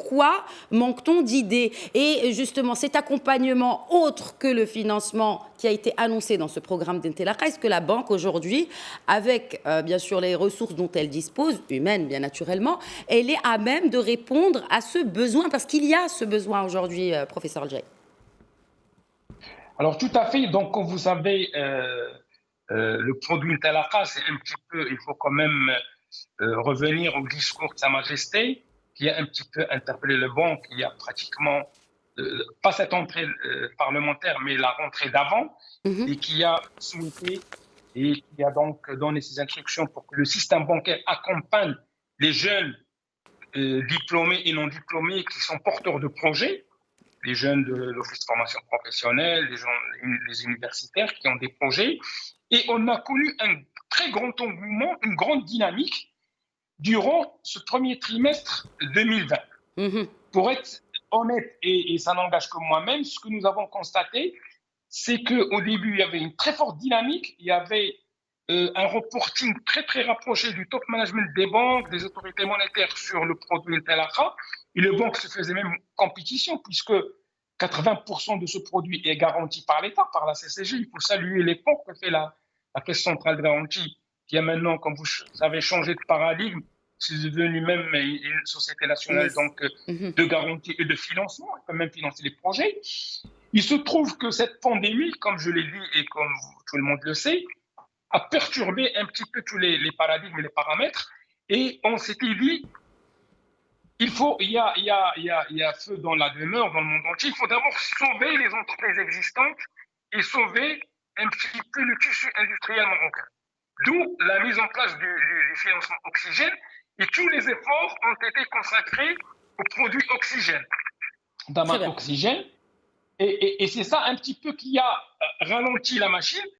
pourquoi manque-t-on d'idées? Et justement, cet accompagnement autre que le financement qui a été annoncé dans ce programme d'Intelaka, est-ce que la banque aujourd'hui, avec bien sûr les ressources dont elle dispose, humaines bien naturellement, elle est à même de répondre à ce besoin? Parce qu'il y a ce besoin aujourd'hui, professeur Jay. Alors tout à fait, donc comme vous savez, le produit Intelaka, c'est un petit peu, il faut quand même revenir au discours de Sa Majesté, qui a un petit peu interpellé le banc, il y a pratiquement, pas cette entrée parlementaire, mais la rentrée d'avant, et qui a souhaité et qui a donc donné ses instructions pour que le système bancaire accompagne les jeunes diplômés et non diplômés qui sont porteurs de projets, les jeunes de l'Office de formation professionnelle, les universitaires qui ont des projets. Et on a connu un très grand engouement, une grande dynamique durant ce premier trimestre 2020. Pour être honnête, et ça n'engage que moi-même, ce que nous avons constaté, c'est qu'au début, il y avait une très forte dynamique, il y avait un reporting très très rapproché du top management des banques, des autorités monétaires sur le produit Intelaka, et les banques se faisaient même compétition, puisque 80% de ce produit est garanti par l'État, par la CCG. Il faut saluer l'effort que fait la Caisse centrale de garantie, qui a maintenant, comme vous savez, changé de paradigme. C'est devenu même une société nationale donc, de garantie et de financement. Elle peut même financer les projets. Il se trouve que cette pandémie, comme je l'ai dit et comme tout le monde le sait, a perturbé un petit peu tous les paradigmes et les paramètres. Et on s'était dit, il y a feu dans la demeure, dans le monde entier. Il faut d'abord sauver les entreprises existantes et sauver un petit peu le tissu industriel marocain. D'où la mise en place du financement oxygène, et tous les efforts ont été consacrés au produit oxygène, Daman Oxygène. Et c'est ça un petit peu qui a ralenti la machine.